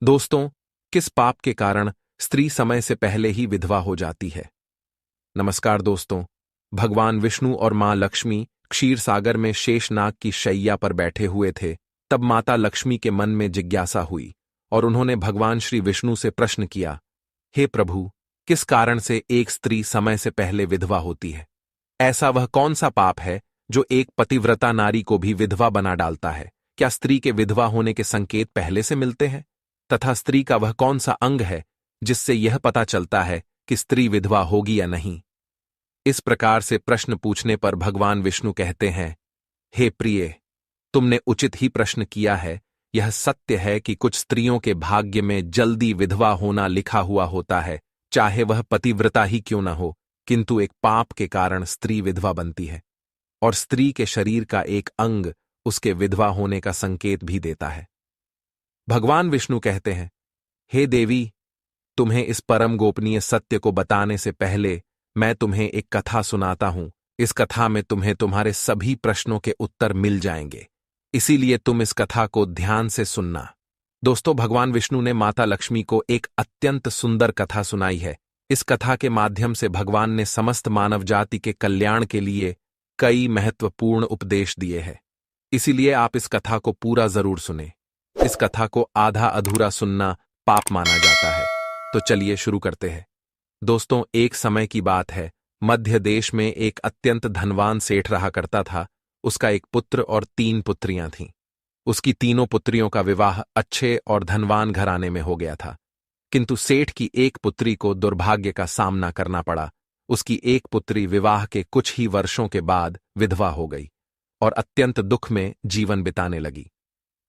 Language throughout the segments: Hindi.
दोस्तों, किस पाप के कारण स्त्री समय से पहले ही विधवा हो जाती है? नमस्कार दोस्तों। भगवान विष्णु और मां लक्ष्मी क्षीर सागर में शेषनाग की शैया पर बैठे हुए थे। तब माता लक्ष्मी के मन में जिज्ञासा हुई और उन्होंने भगवान श्री विष्णु से प्रश्न किया, हे प्रभु, किस कारण से एक स्त्री समय से पहले विधवा होती है? ऐसा वह कौन सा पाप है जो एक पतिव्रता नारी को भी विधवा बना डालता है? क्या स्त्री के विधवा होने के संकेत पहले से मिलते हैं? तथा स्त्री का वह कौन सा अंग है जिससे यह पता चलता है कि स्त्री विधवा होगी या नहीं? इस प्रकार से प्रश्न पूछने पर भगवान विष्णु कहते हैं, हे प्रिय, तुमने उचित ही प्रश्न किया है। यह सत्य है कि कुछ स्त्रियों के भाग्य में जल्दी विधवा होना लिखा हुआ होता है, चाहे वह पतिव्रता ही क्यों न हो, किंतु एक पाप के कारण स्त्री विधवा बनती है और स्त्री के शरीर का एक अंग उसके विधवा होने का संकेत भी देता है। भगवान विष्णु कहते हैं, हे देवी, तुम्हें इस परम गोपनीय सत्य को बताने से पहले मैं तुम्हें एक कथा सुनाता हूं। इस कथा में तुम्हें तुम्हारे सभी प्रश्नों के उत्तर मिल जाएंगे, इसीलिए तुम इस कथा को ध्यान से सुनना। दोस्तों, भगवान विष्णु ने माता लक्ष्मी को एक अत्यंत सुंदर कथा सुनाई है। इस कथा के माध्यम से भगवान ने समस्त मानव जाति के कल्याण के लिए कई महत्वपूर्ण उपदेश दिए हैं। इसीलिए आप इस कथा को पूरा जरूर सुने। इस कथा को आधा अधूरा सुनना पाप माना जाता है। तो चलिए शुरू करते हैं। दोस्तों, एक समय की बात है। मध्य देश में एक अत्यंत धनवान सेठ रहा करता था। उसका एक पुत्र और 3 पुत्रियां थीं। उसकी तीनों पुत्रियों का विवाह अच्छे और धनवान घराने में हो गया था, किंतु सेठ की एक पुत्री को दुर्भाग्य का सामना करना पड़ा। उसकी एक पुत्री विवाह के कुछ ही वर्षों के बाद विधवा हो गई और अत्यंत दुख में जीवन बिताने लगी।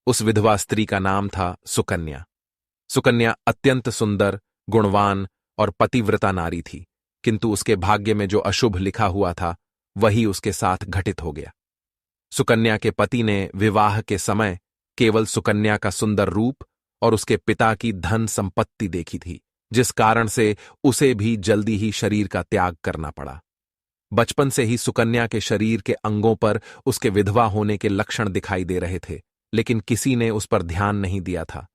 उस विधवा स्त्री का नाम था सुकन्या। सुकन्या अत्यंत सुंदर, गुणवान और पतिव्रता नारी थी, किंतु उसके भाग्य में जो अशुभ लिखा हुआ था वही उसके साथ घटित हो गया। सुकन्या के पति ने विवाह के समय केवल सुकन्या का सुंदर रूप और उसके पिता की धन संपत्ति देखी थी, जिस कारण से उसे भी जल्दी ही शरीर का त्याग करना पड़ा। बचपन से ही सुकन्या के शरीर के अंगों पर उसके विधवा होने के लक्षण दिखाई दे रहे थे, लेकिन किसी ने उस पर ध्यान नहीं दिया था।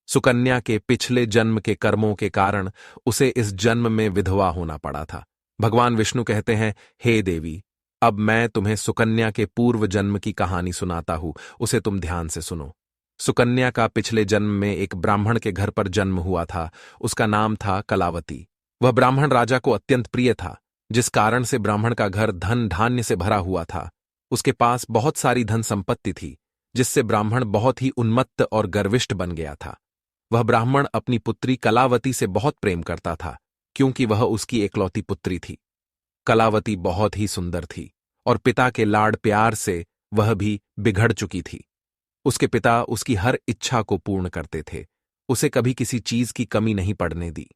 सुकन्या के पिछले जन्म के कर्मों के कारण उसे इस जन्म में विधवा होना पड़ा था। भगवान विष्णु कहते हैं, हे देवी, अब मैं तुम्हें सुकन्या के पूर्व जन्म की कहानी सुनाता हूं, उसे तुम ध्यान से सुनो। सुकन्या का पिछले जन्म में एक ब्राह्मण के घर पर जन्म हुआ था। उसका नाम था कलावती। वह ब्राह्मण राजा को अत्यंत प्रिय था, जिस कारण से ब्राह्मण का घर धन धान्य से भरा हुआ था। उसके पास बहुत सारी धन संपत्ति थी, जिससे ब्राह्मण बहुत ही उन्मत्त और गर्विष्ठ बन गया था। वह ब्राह्मण अपनी पुत्री कलावती से बहुत प्रेम करता था, क्योंकि वह उसकी एकलौती पुत्री थी। कलावती बहुत ही सुंदर थी और पिता के लाड प्यार से वह भी बिगड़ चुकी थी। उसके पिता उसकी हर इच्छा को पूर्ण करते थे, उसे कभी किसी चीज की कमी नहीं पड़ने दी।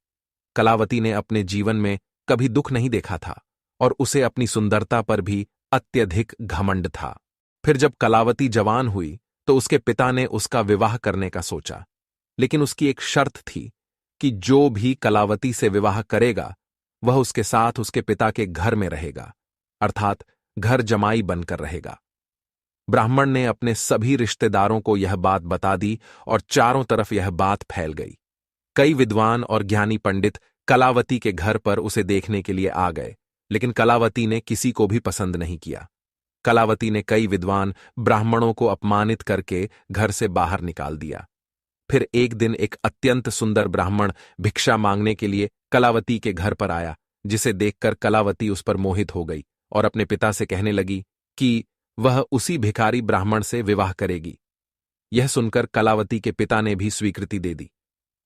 कलावती ने अपने जीवन में कभी दुख नहीं देखा था और उसे अपनी सुंदरता पर भी अत्यधिक घमंड था। फिर जब कलावती जवान हुई तो उसके पिता ने उसका विवाह करने का सोचा, लेकिन उसकी एक शर्त थी कि जो भी कलावती से विवाह करेगा वह उसके साथ उसके पिता के घर में रहेगा, अर्थात घर जमाई बनकर रहेगा। ब्राह्मण ने अपने सभी रिश्तेदारों को यह बात बता दी और चारों तरफ यह बात फैल गई। कई विद्वान और ज्ञानी पंडित कलावती के घर पर उसे देखने के लिए आ गए, लेकिन कलावती ने किसी को भी पसंद नहीं किया। कलावती ने कई विद्वान ब्राह्मणों को अपमानित करके घर से बाहर निकाल दिया। फिर एक दिन एक अत्यंत सुंदर ब्राह्मण भिक्षा मांगने के लिए कलावती के घर पर आया, जिसे देखकर कलावती उस पर मोहित हो गई और अपने पिता से कहने लगी कि वह उसी भिखारी ब्राह्मण से विवाह करेगी। यह सुनकर कलावती के पिता ने भी स्वीकृति दे दी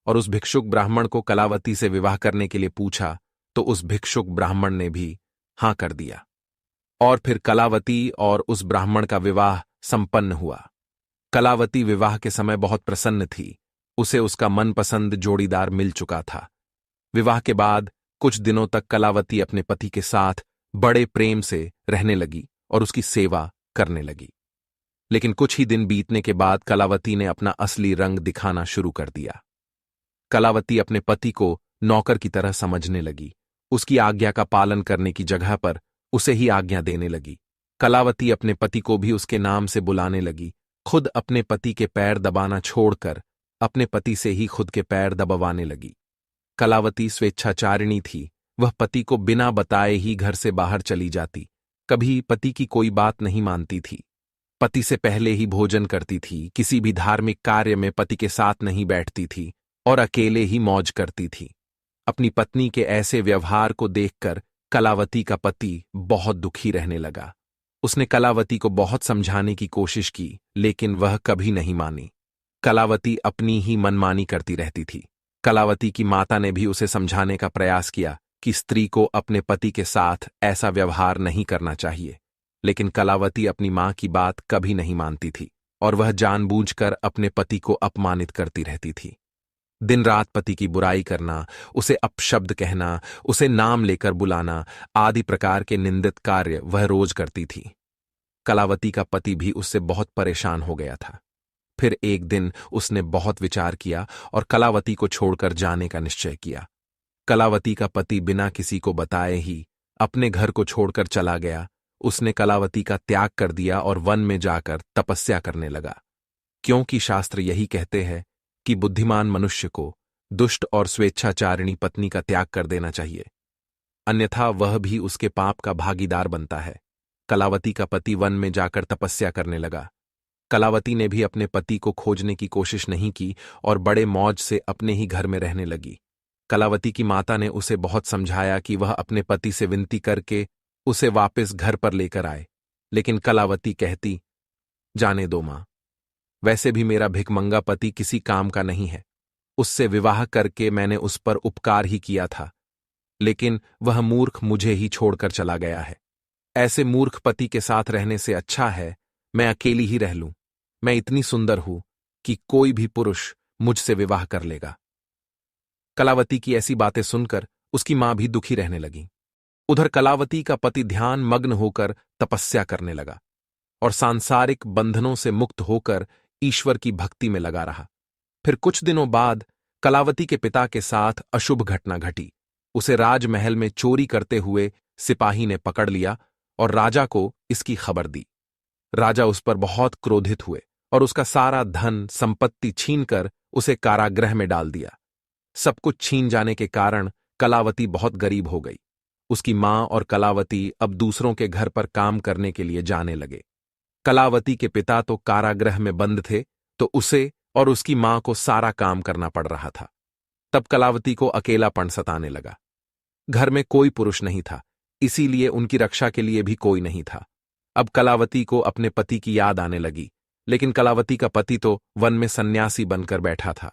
और उस भिक्षुक ब्राह्मण को कलावती से विवाह करने के लिए पूछा, तो उस भिक्षुक ब्राह्मण ने भी हां कर दिया और फिर कलावती और उस ब्राह्मण का विवाह संपन्न हुआ। कलावती विवाह के समय बहुत प्रसन्न थी। उसे उसका मनपसंद जोड़ीदार मिल चुका था। विवाह के बाद कुछ दिनों तक कलावती अपने पति के साथ बड़े प्रेम से रहने लगी और उसकी सेवा करने लगी। लेकिन कुछ ही दिन बीतने के बाद कलावती ने अपना असली रंग दिखाना शुरू कर दिया। कलावती अपने पति को नौकर की तरह समझने लगी। उसकी आज्ञा का पालन करने की जगह पर उसे ही आज्ञा देने लगी। कलावती अपने पति को भी उसके नाम से बुलाने लगी। खुद अपने पति के पैर दबाना छोड़कर अपने पति से ही खुद के पैर दबाने लगी। कलावती स्वेच्छाचारिणी थी। वह पति को बिना बताए ही घर से बाहर चली जाती। कभी पति की कोई बात नहीं मानती थी। पति से पहले ही भोजन करती थी। किसी भी धार्मिक कार्य में पति के साथ नहीं बैठती थी और अकेले ही मौज करती थी। अपनी पत्नी के ऐसे व्यवहार को देखकर कलावती का पति बहुत दुखी रहने लगा। उसने कलावती को बहुत समझाने की कोशिश की, लेकिन वह कभी नहीं मानी। कलावती अपनी ही मनमानी करती रहती थी। कलावती की माता ने भी उसे समझाने का प्रयास किया कि स्त्री को अपने पति के साथ ऐसा व्यवहार नहीं करना चाहिए, लेकिन कलावती अपनी मां की बात कभी नहीं मानती थी और वह जानबूझकर अपने पति को अपमानित करती रहती थी। दिन रात पति की बुराई करना, उसे अपशब्द कहना, उसे नाम लेकर बुलाना आदि प्रकार के निंदित कार्य वह रोज करती थी। कलावती का पति भी उससे बहुत परेशान हो गया था। फिर एक दिन उसने बहुत विचार किया और कलावती को छोड़कर जाने का निश्चय किया। कलावती का पति बिना किसी को बताए ही अपने घर को छोड़कर चला गया। उसने कलावती का त्याग कर दिया और वन में जाकर तपस्या करने लगा, क्योंकि शास्त्र यही कहते हैं कि बुद्धिमान मनुष्य को दुष्ट और स्वेच्छाचारिणी पत्नी का त्याग कर देना चाहिए, अन्यथा वह भी उसके पाप का भागीदार बनता है। कलावती का पति वन में जाकर तपस्या करने लगा। कलावती ने भी अपने पति को खोजने की कोशिश नहीं की और बड़े मौज से अपने ही घर में रहने लगी। कलावती की माता ने उसे बहुत समझाया कि वह अपने पति से विनती करके उसे वापस घर पर लेकर आए, लेकिन कलावती कहती, जाने दो मां, वैसे भी मेरा भिखमंगा पति किसी काम का नहीं है। उससे विवाह करके मैंने उस पर उपकार ही किया था, लेकिन वह मूर्ख मुझे ही छोड़कर चला गया है। ऐसे मूर्ख पति के साथ रहने से अच्छा है मैं अकेली ही रह लूं। मैं इतनी सुंदर हूं कि कोई भी पुरुष मुझसे विवाह कर लेगा। कलावती की ऐसी बातें सुनकर उसकी मां भी दुखी रहने लगी। उधर कलावती का पति ध्यान मग्न होकर तपस्या करने लगा और सांसारिक बंधनों से मुक्त होकर ईश्वर की भक्ति में लगा रहा। फिर कुछ दिनों बाद कलावती के पिता के साथ अशुभ घटना घटी। उसे राजमहल में चोरी करते हुए सिपाही ने पकड़ लिया और राजा को इसकी खबर दी। राजा उस पर बहुत क्रोधित हुए और उसका सारा धन संपत्ति छीनकर उसे कारागृह में डाल दिया। सब कुछ छीन जाने के कारण कलावती बहुत गरीब हो गई। उसकी मां और कलावती अब दूसरों के घर पर काम करने के लिए जाने लगे। कलावती के पिता तो कारागृह में बंद थे, तो उसे और उसकी मां को सारा काम करना पड़ रहा था। तब कलावती को अकेलापन सताने लगा। घर में कोई पुरुष नहीं था, इसीलिए उनकी रक्षा के लिए भी कोई नहीं था। अब कलावती को अपने पति की याद आने लगी, लेकिन कलावती का पति तो वन में सन्यासी बनकर बैठा था।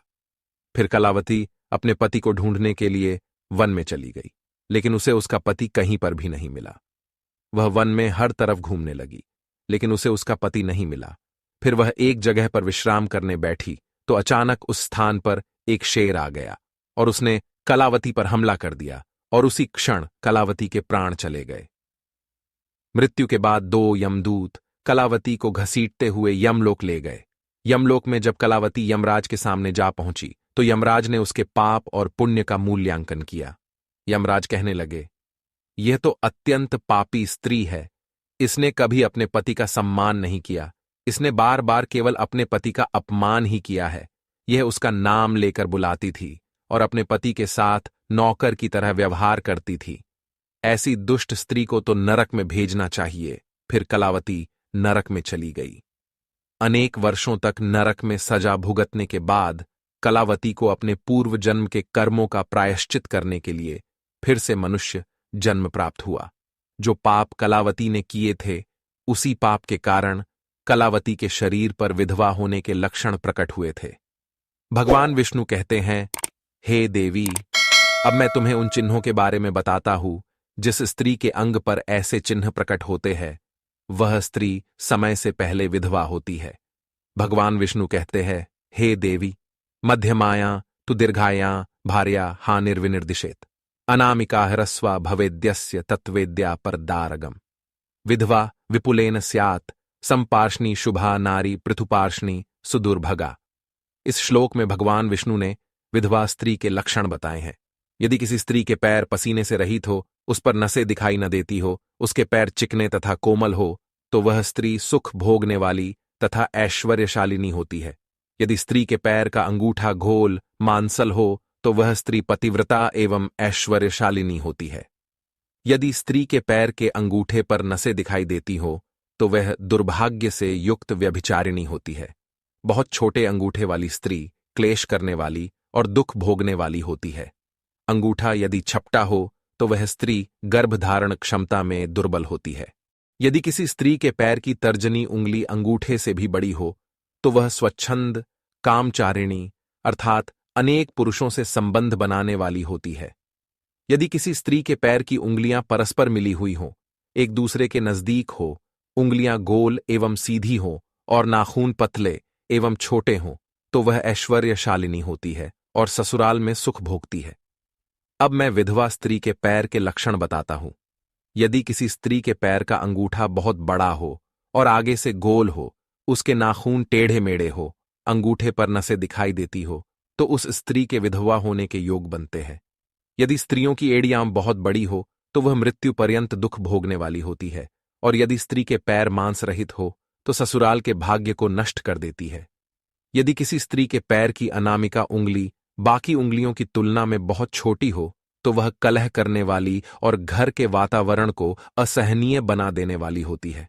फिर कलावती अपने पति को ढूंढने के लिए वन में चली गई, लेकिन उसे उसका पति कहीं पर भी नहीं मिला। वह वन में हर तरफ घूमने लगी, लेकिन उसे उसका पति नहीं मिला। फिर वह एक जगह पर विश्राम करने बैठी तो अचानक उस स्थान पर एक शेर आ गया और उसने कलावती पर हमला कर दिया और उसी क्षण कलावती के प्राण चले गए। मृत्यु के बाद 2 यमदूत कलावती को घसीटते हुए यमलोक ले गए। यमलोक में जब कलावती यमराज के सामने जा पहुंची तो यमराज ने उसके पाप और पुण्य का मूल्यांकन किया। यमराज कहने लगे, यह तो अत्यंत पापी स्त्री है। इसने कभी अपने पति का सम्मान नहीं किया। इसने बार बार केवल अपने पति का अपमान ही किया है। यह उसका नाम लेकर बुलाती थी और अपने पति के साथ नौकर की तरह व्यवहार करती थी। ऐसी दुष्ट स्त्री को तो नरक में भेजना चाहिए। फिर कलावती नरक में चली गई। अनेक वर्षों तक नरक में सजा भुगतने के बाद कलावती को अपने पूर्व जन्म के कर्मों का प्रायश्चित करने के लिए फिर से मनुष्य जन्म प्राप्त हुआ। जो पाप कलावती ने किए थे, उसी पाप के कारण कलावती के शरीर पर विधवा होने के लक्षण प्रकट हुए थे। भगवान विष्णु कहते हैं, हे देवी, अब मैं तुम्हें उन चिन्हों के बारे में बताता हूं जिस स्त्री के अंग पर ऐसे चिन्ह प्रकट होते हैं, वह स्त्री समय से पहले विधवा होती है। भगवान विष्णु कहते हैं, हे देवी, मध्यमाया तु दीर्घाया भार्या हानिर्विनिर्दिशेत अनामिका ह्रस्वा भवेद्यस्य तत्वेद्या परदारगम विधवा विपुलेन स्यात् संपार्ष्णी शुभा नारी पृथुपार्ष्णी सुदुर्भगा। इस श्लोक में भगवान विष्णु ने विधवा स्त्री के लक्षण बताए हैं। यदि किसी स्त्री के पैर पसीने से रहित हो, उस पर नसें दिखाई न देती हो, उसके पैर चिकने तथा कोमल हो, तो वह स्त्री सुख भोगने वाली तथा ऐश्वर्यशालिनी होती है। यदि स्त्री के पैर का अंगूठा गोल मांसल हो तो वह स्त्री पतिव्रता एवं ऐश्वर्यशालिनी होती है। यदि स्त्री के पैर के अंगूठे पर नसें दिखाई देती हो तो वह दुर्भाग्य से युक्त व्यभिचारिणी होती है। बहुत छोटे अंगूठे वाली स्त्री क्लेश करने वाली और दुख भोगने वाली होती है। अंगूठा यदि छपटा हो तो वह स्त्री गर्भधारण क्षमता में दुर्बल होती है। यदि किसी स्त्री के पैर की तर्जनी उंगली अंगूठे से भी बड़ी हो तो वह स्वच्छंद कामचारिणी अर्थात अनेक पुरुषों से संबंध बनाने वाली होती है। यदि किसी स्त्री के पैर की उंगलियां परस्पर मिली हुई हों, एक दूसरे के नजदीक हो, उंगलियां गोल एवं सीधी हों और नाखून पतले एवं छोटे हों, तो वह ऐश्वर्यशालिनी होती है और ससुराल में सुख भोगती है। अब मैं विधवा स्त्री के पैर के लक्षण बताता हूं। यदि किसी स्त्री के पैर का अंगूठा बहुत बड़ा हो और आगे से गोल हो, उसके नाखून टेढ़े मेढ़े हो, अंगूठे पर नसें दिखाई देती हो, तो उस स्त्री के विधवा होने के योग बनते हैं। यदि स्त्रियों की एड़ियां बहुत बड़ी हो तो वह मृत्यु पर्यंत दुख भोगने वाली होती है, और यदि स्त्री के पैर मांस रहित हो तो ससुराल के भाग्य को नष्ट कर देती है। यदि किसी स्त्री के पैर की अनामिका उंगली बाकी उंगलियों की तुलना में बहुत छोटी हो तो वह कलह करने वाली और घर के वातावरण को असहनीय बना देने वाली होती है।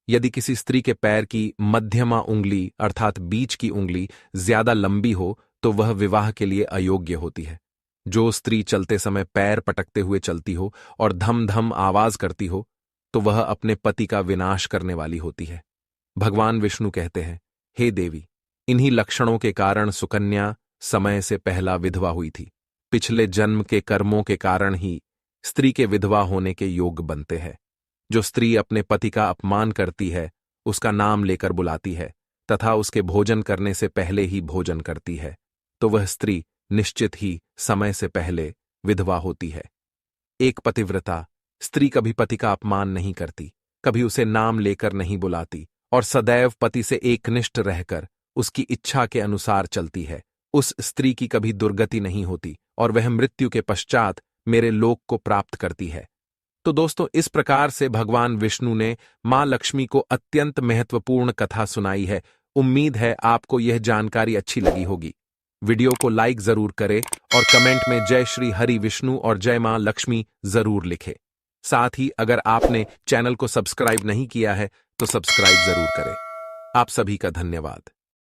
यदि किसी स्त्री के पैर की मध्यमा उंगली अर्थात बीच की उंगली ज्यादा लंबी हो तो वह विवाह के लिए अयोग्य होती है। जो स्त्री चलते समय पैर पटकते हुए चलती हो और धम धम आवाज करती हो तो वह अपने पति का विनाश करने वाली होती है। भगवान विष्णु कहते हैं, हे देवी, इन्हीं लक्षणों के कारण सुकन्या समय से पहला विधवा हुई थी। पिछले जन्म के कर्मों के कारण ही स्त्री के विधवा होने के योग बनते हैं। जो स्त्री अपने पति का अपमान करती है, उसका नाम लेकर बुलाती है तथा उसके भोजन करने से पहले ही भोजन करती है, तो वह स्त्री निश्चित ही समय से पहले विधवा होती है। एक पतिव्रता स्त्री कभी पति का अपमान नहीं करती, कभी उसे नाम लेकर नहीं बुलाती और सदैव पति से एकनिष्ठ रहकर उसकी इच्छा के अनुसार चलती है। उस स्त्री की कभी दुर्गति नहीं होती और वह मृत्यु के पश्चात मेरे लोक को प्राप्त करती है। तो दोस्तों, इस प्रकार से भगवान विष्णु ने मां लक्ष्मी को अत्यंत महत्वपूर्ण कथा सुनाई है। उम्मीद है आपको यह जानकारी अच्छी लगी होगी। वीडियो को लाइक जरूर करें और कमेंट में जय श्री हरि विष्णु और जय मां लक्ष्मी जरूर लिखें। साथ ही अगर आपने चैनल को सब्सक्राइब नहीं किया है तो सब्सक्राइब जरूर करें। आप सभी का धन्यवाद।